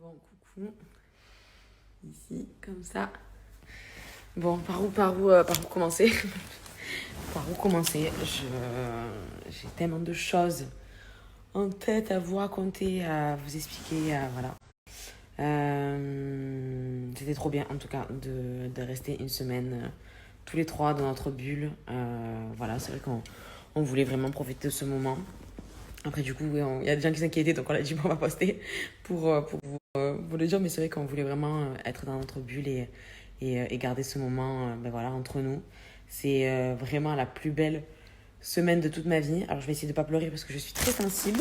Bon, coucou. Ici, comme ça. Bon, par où commencer? Par où commencer? J'ai tellement de choses en tête à vous raconter, à vous expliquer, voilà. C'était trop bien, en tout cas, de rester une semaine tous les trois dans notre bulle. Voilà, c'est vrai qu'on voulait vraiment profiter de ce moment. Après, du coup, il y a des gens qui s'inquiétaient, donc on a dit, bon, on va poster pour vous le dire, mais c'est vrai qu'on voulait vraiment être dans notre bulle et garder ce moment ben voilà, entre nous. C'est vraiment la plus belle semaine de toute ma vie. Alors, je vais essayer de ne pas pleurer parce que je suis très sensible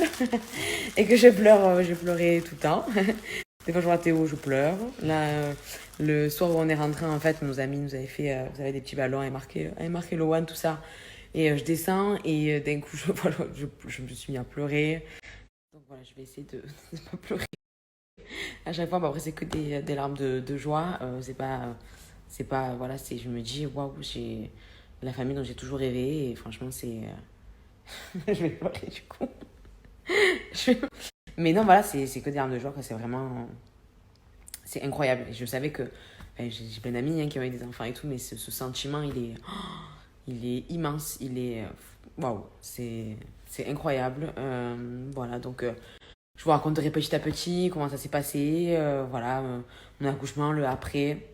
et que je pleurais tout le temps. Des fois, je vois Théo, je pleure. Là, le soir où on est rentré, en fait, nos amis nous avaient fait, vous avez des petits ballons, avaient marqué le one, tout ça. Et je descends et d'un coup, voilà, je me suis mis à pleurer. Donc voilà, je vais essayer de ne pas pleurer à chaque fois. Bah, après, c'est que des larmes de joie. C'est pas, voilà, je me dis, waouh, j'ai la famille dont j'ai toujours rêvé. Et franchement, je vais pleurer du coup. Je- Mais non, voilà, c'est que des larmes de joie, quoi. C'est vraiment. C'est incroyable. Et je savais que. Enfin, j'ai plein d'amis hein, qui ont eu des enfants et tout, mais ce sentiment, il est immense. Waouh, c'est incroyable. Voilà, donc je vous raconterai petit à petit comment ça s'est passé. Voilà, mon accouchement, le après.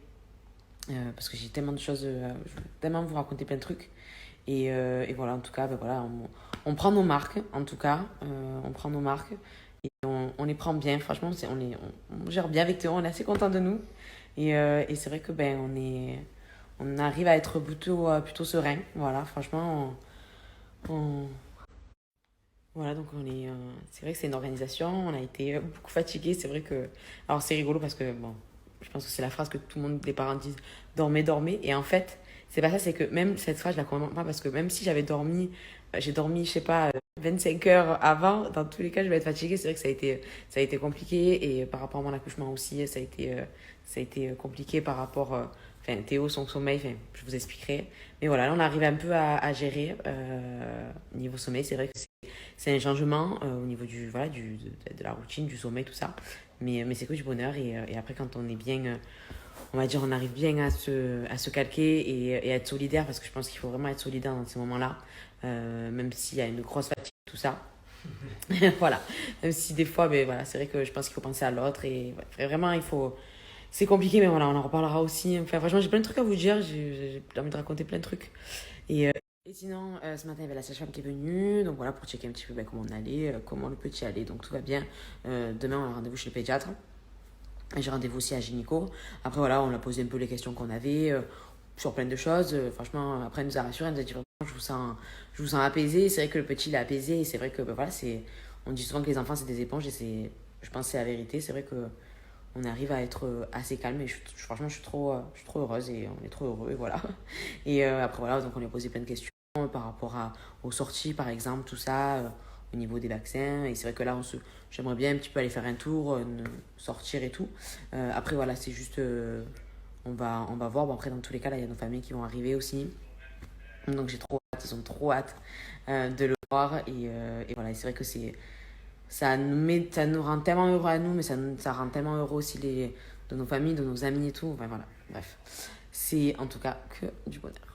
Parce que j'ai tellement de choses. Je veux tellement vous raconter plein de trucs. Et voilà, en tout cas, ben voilà, on prend nos marques, en tout cas. On prend nos marques. Et on les prend bien. Franchement, on gère bien avec Théo. On est assez content de nous. Et c'est vrai que ben, on arrive à être plutôt serein. Voilà, franchement, voilà, donc c'est vrai que c'est une organisation. On a été beaucoup fatigués. C'est vrai que. Alors, c'est rigolo parce que, bon, je pense que c'est la phrase que tout le monde, les parents disent dormez, dormez. Et en fait, c'est pas ça, c'est que même cette phrase, je la comprends pas parce que même si j'avais dormi, j'ai dormi, je sais pas, 25 heures avant, dans tous les cas, je vais être fatiguée. C'est vrai que ça a été compliqué. Et par rapport à mon accouchement aussi, ça a été compliqué par rapport. Enfin, Théo, son sommeil, enfin, je vous expliquerai. Mais voilà, là, on arrive un peu à gérer niveau sommeil. C'est vrai que c'est un changement au niveau voilà, de la routine, du sommeil, tout ça. Mais c'est que du bonheur. Et après, quand on est bien, on va dire, on arrive bien à se calquer et à être solidaire, parce que je pense qu'il faut vraiment être solidaire dans ces moments-là, même s'il y a une grosse fatigue, tout ça. Voilà. Même si des fois, mais voilà, c'est vrai que je pense qu'il faut penser à l'autre. Et ouais, vraiment, il faut. C'est compliqué, mais voilà, on en reparlera aussi. Enfin, franchement, j'ai plein de trucs à vous dire. J'ai envie de raconter plein de trucs. Et sinon, ce matin, il y avait la sage-femme qui est venue, donc voilà, pour checker un petit peu ben, comment on allait, comment le petit allait, donc tout va bien. Demain, on a rendez-vous chez le pédiatre. Et j'ai rendez-vous aussi à Gynéco. Après, voilà, on a posé un peu les questions qu'on avait sur plein de choses. Franchement, après, elle nous a rassurés, elle nous a dit vraiment, je vous sens apaisé. C'est vrai que le petit, il est apaisé, et c'est vrai que, ben, voilà, on dit souvent que les enfants, c'est des éponges, et je pense que c'est la vérité. C'est vrai que on arrive à être assez calme, et franchement, je suis trop heureuse, et on est trop heureux, et voilà. Et après, voilà, donc on lui a posé plein de questions par rapport aux sorties, par exemple, tout ça, au niveau des vaccins. Et c'est vrai que là, j'aimerais bien un petit peu aller faire un tour, sortir et tout. Après, voilà, c'est juste, on va voir. Bon, après, dans tous les cas, là, il y a nos familles qui vont arriver aussi. Donc j'ai trop hâte, ils ont trop hâte de le voir. Et voilà, et c'est vrai que ça nous rend tellement heureux à nous, mais ça rend tellement heureux aussi de nos familles, de nos amis et tout. Enfin voilà, bref. C'est en tout cas que du bonheur.